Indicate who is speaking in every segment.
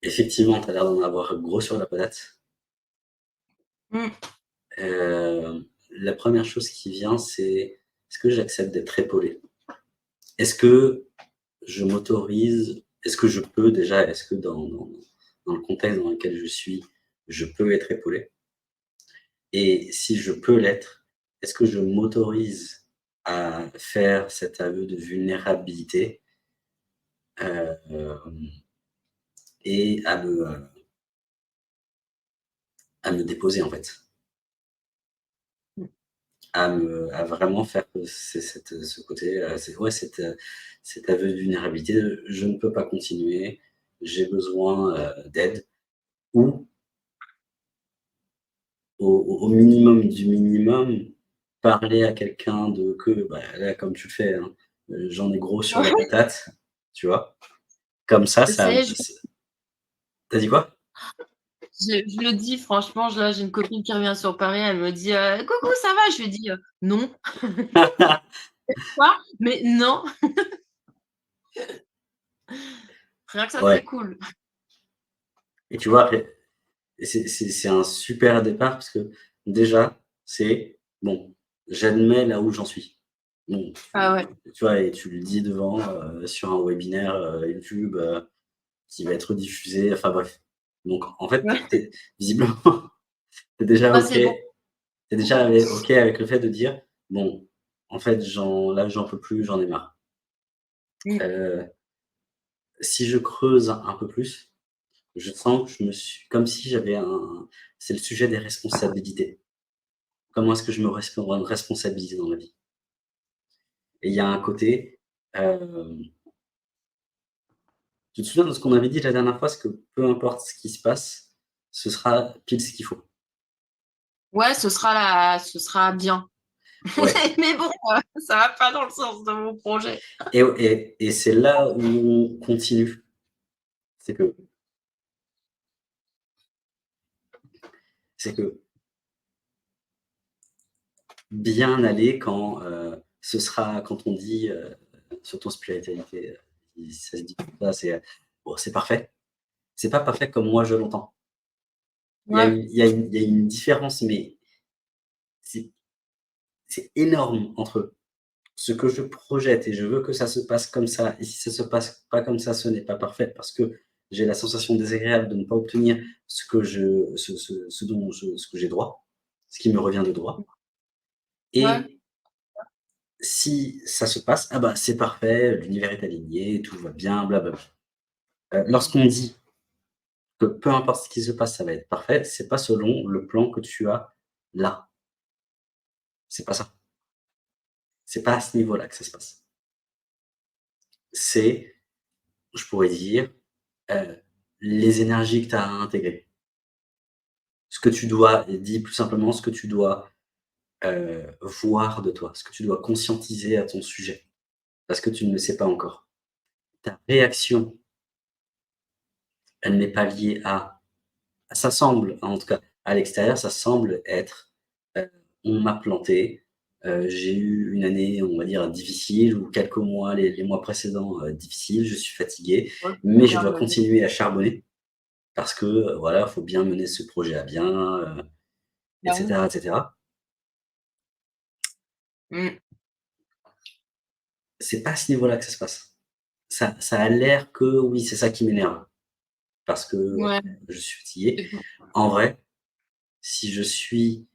Speaker 1: Effectivement, tu as l'air d'en avoir gros sur la patate.
Speaker 2: Mm.
Speaker 1: La première chose qui vient, c'est est-ce que j'accepte d'être épaulé? Est-ce que je m'autorise, est-ce que je peux déjà, est-ce que dans le contexte dans lequel je suis, je peux être épaulé? Et si je peux l'être, est-ce que je m'autorise à faire cet aveu de vulnérabilité et à me déposer en fait? À vraiment faire que ce côté, ouais, cet aveu de vulnérabilité, je ne peux pas continuer, j'ai besoin d'aide, ou au minimum du minimum, parler à quelqu'un de que, bah, là, comme tu le fais, hein, j'en ai gros sur la
Speaker 2: Ouais,
Speaker 1: patate, tu vois? Comme ça,
Speaker 2: je sais,
Speaker 1: t'as dit quoi?
Speaker 2: je le dis franchement, là j'ai une copine qui revient sur Paris, elle me dit coucou, ça va? Je lui dis non. Quoi? Mais non, rien que ça c'est
Speaker 1: Ouais,
Speaker 2: cool.
Speaker 1: et tu vois, après, c'est un super départ parce que déjà, c'est bon, j'admets là où j'en suis. Bon,
Speaker 2: Ah ouais.
Speaker 1: tu vois, et tu le dis devant, sur un webinaire, YouTube, qui va être diffusé, enfin bref. Donc en fait,
Speaker 2: Ouais.
Speaker 1: tu visiblement, tu déjà
Speaker 2: Moi
Speaker 1: OK,
Speaker 2: c'est bon.
Speaker 1: OK avec le fait de dire: «Bon, en fait, j'en peux plus, j'en ai marre».
Speaker 2: Mm.
Speaker 1: Heu, Si je creuse un peu plus, je sens que je me suis comme si j'avais un c'est le sujet des responsabilités. Comment est-ce que je me responsabilise dans la vie? Et il y a un côté, hem, tu te souviens de ce qu'on avait dit la dernière fois? C'est que peu importe ce qui se passe, ce sera pile ce qu'il faut.
Speaker 2: Ouais, ce sera bien.
Speaker 1: Ouais,
Speaker 2: Mais bon, ça va pas dans le sens de mon projet.
Speaker 1: et c'est là où on continue. C'est que c'est que bien aller quand, ce sera quand on dit, surtout en spiritualité, ça se dit comme ça, c'est, bon, c'est parfait. C'est pas parfait comme moi je l'entends.
Speaker 2: Ouais.
Speaker 1: Il y a une différence, mais c'est c'est énorme entre ce que je projette et je veux que ça se passe comme ça, et si ça se passe pas comme ça, ce n'est pas parfait parce que j'ai la sensation désagréable de ne pas obtenir ce que j'ai droit, ce qui me revient de droit.
Speaker 2: Ouais.
Speaker 1: Et si ça se passe, ah bah, c'est parfait, l'univers est aligné, tout va bien, blablabla. Lorsqu'on dit que peu importe ce qui se passe, ça va être parfait, c'est pas selon le plan que tu as là. C'est pas ça. C'est pas à ce niveau-là que ça se passe. C'est, je pourrais dire, heu, les énergies que tu as à intégrer. Ce que tu dois, dis plus simplement, ce que tu dois, voir de toi, ce que tu dois conscientiser à ton sujet, parce que tu ne le sais pas encore. Ta réaction, elle n'est pas liée à ça semble, en tout cas, à l'extérieur, ça semble être, heu, on m'a planté, j'ai eu une année, on va dire, difficile, ou quelques mois, les mois précédents, difficiles, je suis fatigué,
Speaker 2: Ouais,
Speaker 1: mais je
Speaker 2: bien
Speaker 1: dois
Speaker 2: mené.
Speaker 1: continuer à charbonner parce que, voilà, faut bien mener ce projet à bien, et
Speaker 2: Bah oui.
Speaker 1: cetera, et cetera.
Speaker 2: Mm.
Speaker 1: C'est pas à ce niveau-là que ça se passe. Ça a l'air que oui, c'est ça qui m'énerve parce que,
Speaker 2: Ouais.
Speaker 1: je suis fatigué. En vrai, si je suis,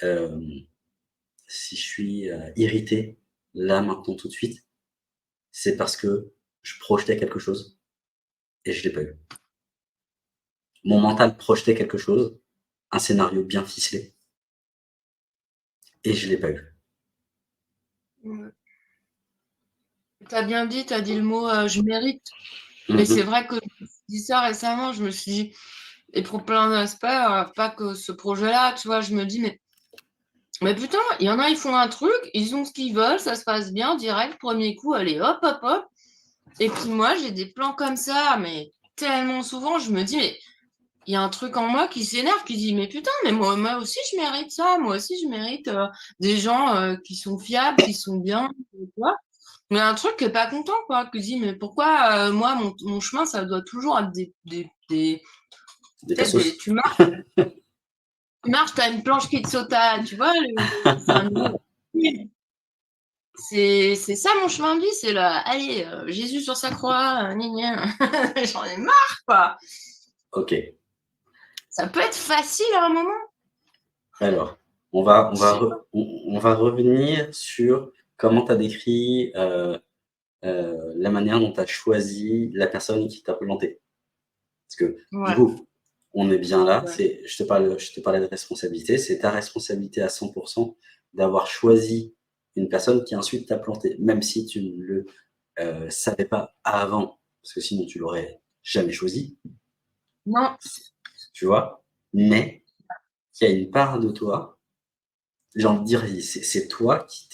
Speaker 1: hem, si je suis, irrité, là, maintenant, tout de suite, c'est parce que je projetais quelque chose et je l'ai pas eu. Mon mental projetait quelque chose, un scénario bien ficelé, et je l'ai pas eu.
Speaker 2: Ouais. T'as bien dit, t'as dit le mot je mérite. Et
Speaker 1: Mmh
Speaker 2: c'est
Speaker 1: mh.
Speaker 2: vrai que je me suis dit ça récemment, je me suis dit, et pour plein d'aspects, pas que ce projet-là, tu vois, je me dis, mais putain, il y en a, ils font un truc, ils ont ce qu'ils veulent, ça se passe bien, direct, premier coup, allez, hop, hop, hop. Et puis moi, j'ai des plans comme ça, mais tellement souvent, je me dis, mais il y a un truc en moi qui s'énerve, qui dit, mais putain, mais moi aussi, je mérite ça, moi aussi, je mérite des gens qui sont fiables, qui sont bien, tu vois. Mais un truc qui est pas content, quoi, qui dit, mais pourquoi moi, mon chemin, ça doit toujours être des
Speaker 1: Des
Speaker 2: tu sais,
Speaker 1: cassos.
Speaker 2: tu marches, t'as une planche qui te saute à, tu vois, le dessin animé. C'est ça mon chemin de vie, c'est là, allez, Jésus sur sa croix, gna gna. J'en ai marre, quoi.
Speaker 1: Ok.
Speaker 2: Ça peut être facile à un moment.
Speaker 1: Alors, on va, on
Speaker 2: Je
Speaker 1: va,
Speaker 2: sais pas.
Speaker 1: on va revenir sur comment tu as décrit la manière dont tu as choisi la personne qui t'a planté. Parce que, du
Speaker 2: Ouais,
Speaker 1: coup, on est bien là.
Speaker 2: ouais.
Speaker 1: Je te parlais de responsabilité. C'est ta responsabilité à 100% d'avoir choisi une personne qui ensuite t'a planté, même si tu ne le savais pas avant, parce que sinon tu l'aurais jamais choisi,
Speaker 2: Non,
Speaker 1: tu vois. Mais il y a une part de toi, j'ai envie de dire, c'est toi qui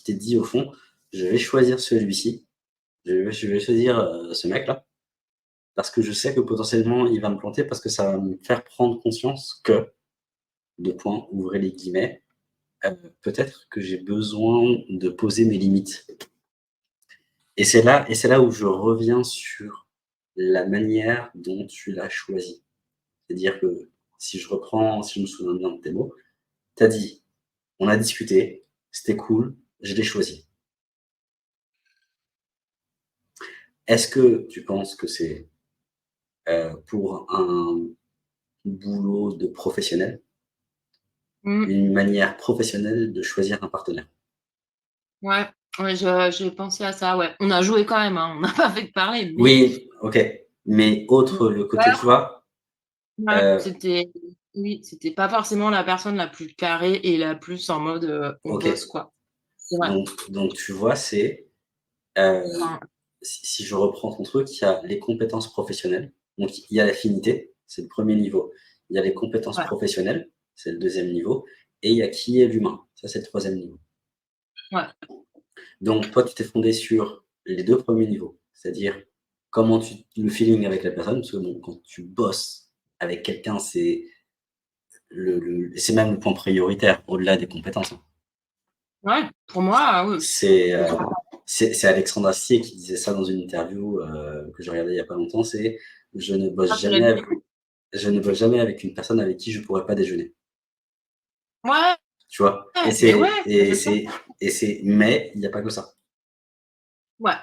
Speaker 1: t'es dit au fond, je vais choisir celui-ci, je vais choisir ce mec-là, parce que je sais que potentiellement il va me planter, parce que ça va me faire prendre conscience que, deux points, ouvrez les guillemets, peut-être que j'ai besoin de poser mes limites. Et c'est là où je reviens sur la manière dont tu l'as choisi. C'est-à-dire que si je me souviens bien de tes mots, tu as dit, on a discuté, c'était cool, je l'ai choisi. Est-ce que tu penses que c'est pour un boulot de professionnel,
Speaker 2: mm,
Speaker 1: une manière professionnelle de choisir un partenaire?
Speaker 2: ouais, ouais, j'ai pensé à ça, ouais. On a joué quand même, hein. On n'a pas fait que parler, mais
Speaker 1: Oui, ok. Mais autre le côté, tu
Speaker 2: ouais,
Speaker 1: vois,
Speaker 2: ouais,
Speaker 1: euh,
Speaker 2: c'était, oui, c'était pas forcément la personne la plus carrée et la plus en mode on
Speaker 1: ok.
Speaker 2: bosse, quoi. C'est vrai.
Speaker 1: Donc tu vois, c'est euh,
Speaker 2: Enfin,
Speaker 1: si je reprends ton truc, il y a les compétences professionnelles. Donc il y a l'affinité, c'est le premier niveau. Il y a les compétences
Speaker 2: ouais,
Speaker 1: professionnelles, c'est le deuxième niveau. Et il y a qui est l'humain, ça c'est le troisième niveau.
Speaker 2: ouais,
Speaker 1: Donc toi, tu t'es fondé sur les deux premiers niveaux, c'est-à-dire comment le feeling avec la personne, parce que bon, quand tu bosses avec quelqu'un, c'est même le point prioritaire au-delà des compétences, hein.
Speaker 2: ouais. Pour moi, oui.
Speaker 1: C'est c'est Alexandre Astier qui disait ça dans une interview que j'ai regardée il y a pas longtemps, c'est je ne bosse
Speaker 2: Ah, tu l'as
Speaker 1: jamais
Speaker 2: dit?
Speaker 1: avec, je ne bosse jamais avec une personne avec qui je pourrais pas déjeuner.
Speaker 2: Ouais,
Speaker 1: Tu vois?
Speaker 2: mais ouais, mais c'est ça.
Speaker 1: Mais il n'y a pas que ça.
Speaker 2: Ouais,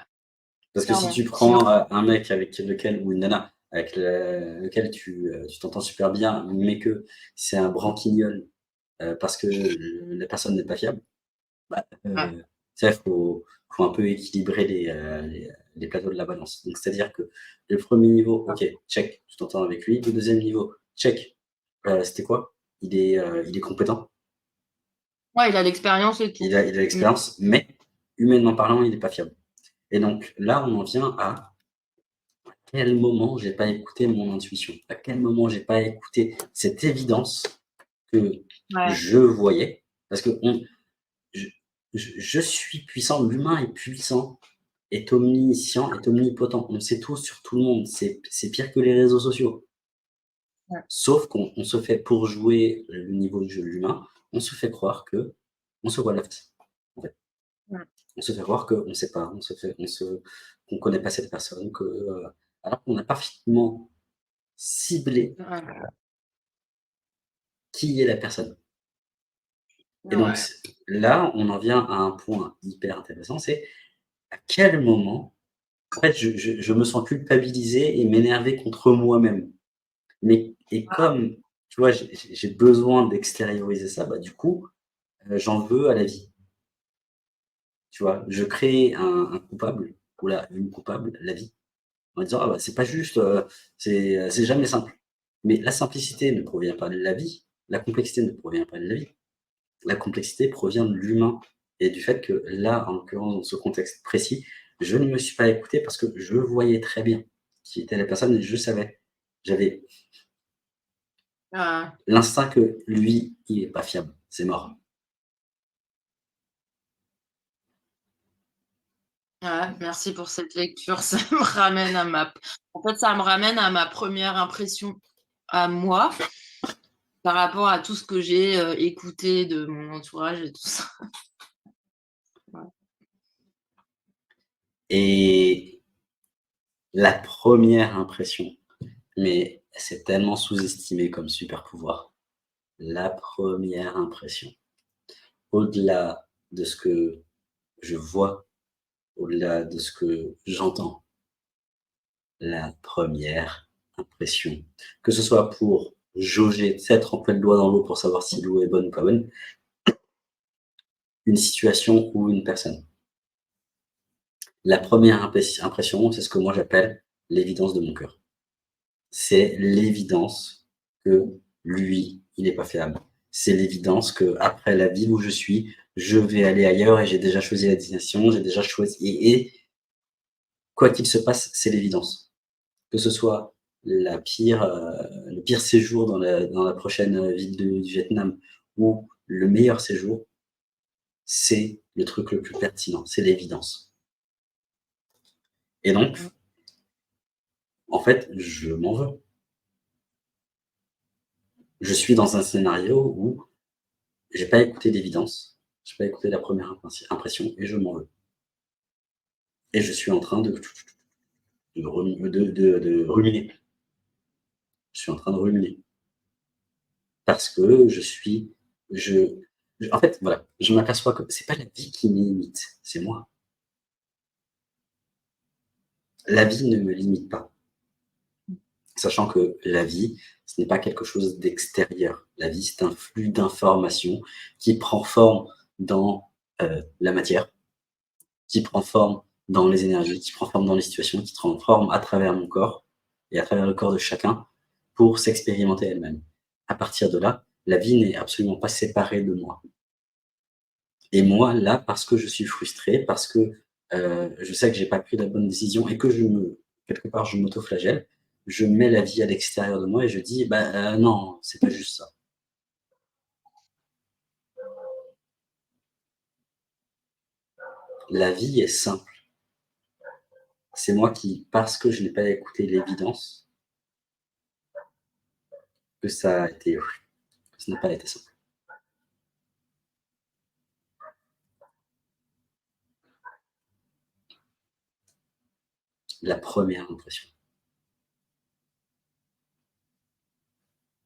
Speaker 1: Parce que si
Speaker 2: clairement.
Speaker 1: tu
Speaker 2: Sinon,
Speaker 1: prends un mec avec lequel, ou une nana avec lequel tu t'entends super bien, mais que c'est un branquignol parce que la personne n'est pas fiable, bah,
Speaker 2: ouais,
Speaker 1: ça, faut un peu équilibrer les plateaux de la balance. Donc, c'est-à-dire que le premier niveau, ok, check, tu t'entends avec lui. Le deuxième niveau, check, c'était quoi? Il est compétent,
Speaker 2: ouais, il a l'expérience et tout.
Speaker 1: il a
Speaker 2: Mm.
Speaker 1: l'expérience, mais humainement parlant, il n'est pas fiable. Et donc là, on en vient à quel moment j'ai pas écouté mon intuition? À quel moment j'ai pas écouté cette évidence que
Speaker 2: Ouais,
Speaker 1: je voyais? Parce que je, je suis puissant, l'humain est puissant, est omniscient, est omnipotent. On sait tout sur tout le monde. C'est pire que les réseaux sociaux.
Speaker 2: ouais,
Speaker 1: Sauf qu'on se fait, pour jouer le niveau de jeu de l'humain, on se fait croire que on se voit la face. En fait.
Speaker 2: ouais,
Speaker 1: On se fait croire qu'on ne sait pas, qu'on ne connaît pas cette personne, alors qu'on a parfaitement ciblé
Speaker 2: ouais,
Speaker 1: qui est la personne. Et donc
Speaker 2: ouais.
Speaker 1: là, on en vient à un point hyper intéressant, c'est à quel moment, en fait, je me sens culpabilisé et m'énerver contre moi-même. Mais et comme, tu vois, j'ai besoin d'extérioriser ça, bah, du coup, j'en veux à la vie, tu vois? Je crée un coupable ou une coupable, la vie, en disant: «Ah bah, c'est pas juste, c'est jamais simple». Mais la simplicité ne provient pas de la vie, la complexité ne provient pas de la vie. La complexité provient de l'humain et du fait que là, en l'occurrence, dans ce contexte précis, je ne me suis pas écouté parce que je voyais très bien qui était la personne et je savais. J'avais
Speaker 2: Ouais.
Speaker 1: l'instinct que lui, il est pas fiable, c'est mort.
Speaker 2: Ouais, merci pour cette lecture. Ça me ramène à en fait, ça me ramène à ma première impression à moi par rapport à tout ce que j'ai écouté de mon entourage et tout ça. Ouais.
Speaker 1: Et la première impression, mais c'est tellement sous-estimé comme super pouvoir. La première impression, au-delà de ce que je vois, au-delà de ce que j'entends, la première impression, que ce soit pour jauger, tu sais, tremper le doigt dans l'eau pour savoir si l'eau est bonne ou pas bonne, une situation ou une personne. La première impression, c'est ce que moi j'appelle l'évidence de mon cœur. C'est l'évidence que lui, il n'est pas fiable. C'est l'évidence qu'après la ville où je suis, je vais aller ailleurs et j'ai déjà choisi la destination, j'ai déjà choisi et quoi qu'il se passe, c'est l'évidence. Que ce soit le pire séjour dans la prochaine, ville du Vietnam ou le meilleur séjour, c'est le truc le plus pertinent, c'est l'évidence. Et donc,
Speaker 2: Mmh.
Speaker 1: en fait, je m'en veux. Je suis dans un scénario où j'ai pas écouté l'évidence, j'ai pas écouté la première impression et je m'en veux. Et je suis en train de ruminer. Je suis en train de ruminer parce que je en fait, voilà, je m'aperçois que c'est pas la vie qui me limite, c'est moi. La vie ne me limite pas, sachant que la vie, ce n'est pas quelque chose d'extérieur. La vie, c'est un flux d'informations qui prend forme dans, la matière, qui prend forme dans les énergies, qui prend forme dans les situations, qui prend forme à travers mon corps et à travers le corps de chacun pour s'expérimenter elle-même. À partir de là, la vie n'est absolument pas séparée de moi. Et moi, là, parce que je suis frustré, parce que je sais que j'ai pas pris la bonne décision et que quelque part, je m'auto-flagelle, je mets la vie à l'extérieur de moi et je dis, bah non, c'est pas juste ça. La vie est simple. C'est moi qui, parce que je n'ai pas écouté l'évidence, que ça a été, que ça n'a pas été simple. La première impression.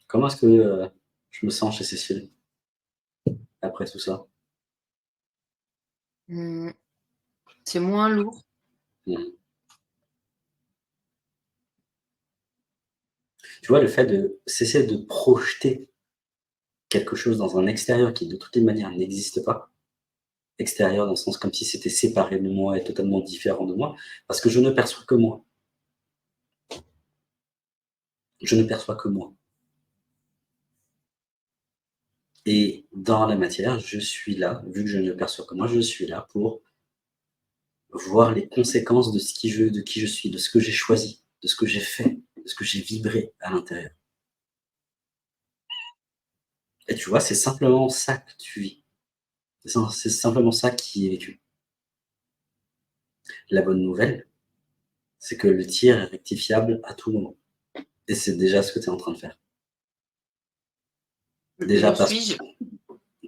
Speaker 1: Comment est-ce que je me sens chez Cécile après tout ça?
Speaker 2: Mmh. C'est moins lourd.
Speaker 1: Mhm. Tu vois, le fait de cesser de projeter quelque chose dans un extérieur qui, de toutes les manières, n'existe pas, extérieur dans le sens comme si c'était séparé de moi et totalement différent de moi, parce que je ne perçois que moi. Je ne perçois que moi. Et dans la matière, je suis là, vu que je ne perçois que moi, je suis là pour voir les conséquences de qui je suis, de ce que j'ai choisi, de ce que j'ai fait, de ce que j'ai vibré à l'intérieur. Et tu vois, c'est simplement ça que tu vis. C'est simplement ça qui est vécu. La bonne nouvelle, c'est que le tir est rectifiable à tout moment. Et c'est déjà ce que tu es en train de faire. Déjà
Speaker 2: Le
Speaker 1: parce que
Speaker 2: suis-je?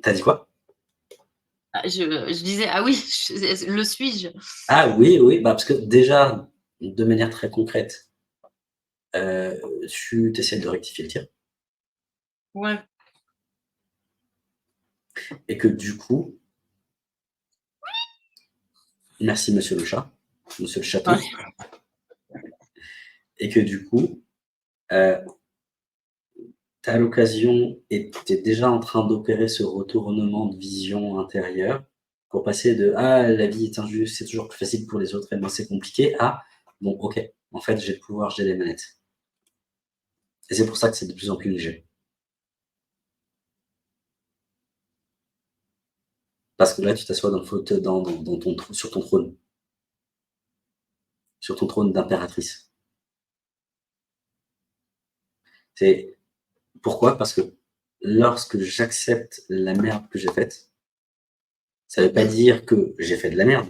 Speaker 1: tu as dit quoi?
Speaker 2: Ah, je disais: «Ah oui, le suis-je?»
Speaker 1: Ah oui, oui, bah, parce que déjà, de manière très concrète, tu essaies de rectifier le tir
Speaker 2: Ouais.
Speaker 1: et que du coup merci monsieur le chat, monsieur le chaton,
Speaker 2: Ouais.
Speaker 1: et que du coup, heu, tu as l'occasion et tu es déjà en train d'opérer ce retournement de vision intérieure pour passer de: «Ah, la vie est injuste, c'est toujours plus facile pour les autres et moi c'est compliqué» à: «Bon OK, en fait j'ai le pouvoir, j'ai les manettes» et c'est pour ça que c'est de plus en plus léger. Parce que là, tu t'assois dans le fauteuil dans ton tr sur ton trône d'impératrice. C'est pourquoi? Parce que lorsque j'accepte la merde que j'ai faite, ça veut pas
Speaker 2: Mmh.
Speaker 1: dire que j'ai fait de la merde,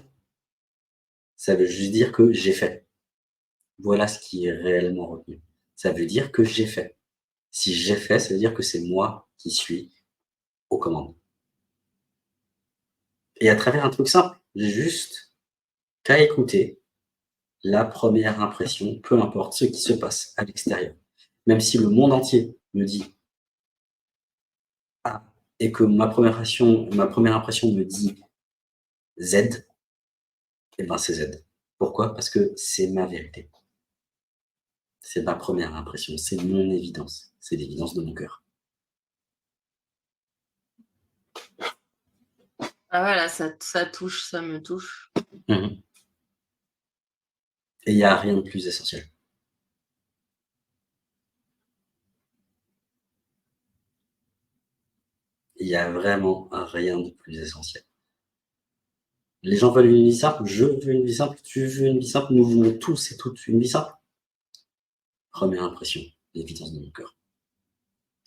Speaker 1: ça veut juste dire que j'ai fait. Voilà ce qui est réellement retenu. Ça veut dire que j'ai fait. Si j'ai fait, ça veut dire que c'est moi qui suis aux commandes et à travers un truc simple, j'ai juste qu'à écouter la première impression, peu importe ce qui se passe à l'extérieur. Même si le monde entier me dit A et que ma première impression me dit Z, et ben c'est Z. Pourquoi? Parce que c'est ma vérité. C'est ma première impression, c'est mon évidence, c'est l'évidence de mon cœur.
Speaker 2: Ah ouais, là, ça touche, ça me touche.
Speaker 1: Mmh. Et il y a rien de plus essentiel. Il y a vraiment rien de plus essentiel. Les gens veulent une vie simple, je veux une vie simple, tu veux une vie simple, nous voulons tous et toutes une vie simple. Première impression, l'évidence de mon cœur.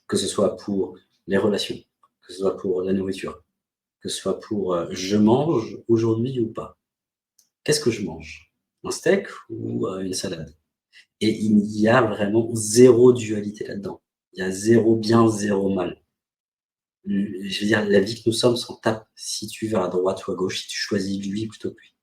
Speaker 1: Que ce soit pour les relations, que ce soit pour la nourriture, que ce soit pour, je mange aujourd'hui ou pas? Qu'est-ce que je mange? Un steak ou, une salade? Et il y a vraiment zéro dualité là-dedans. Il y a zéro bien, zéro mal. Je veux dire, la vie que nous sommes s'en tape si tu vas à droite ou à gauche, si tu choisis lui plutôt que lui.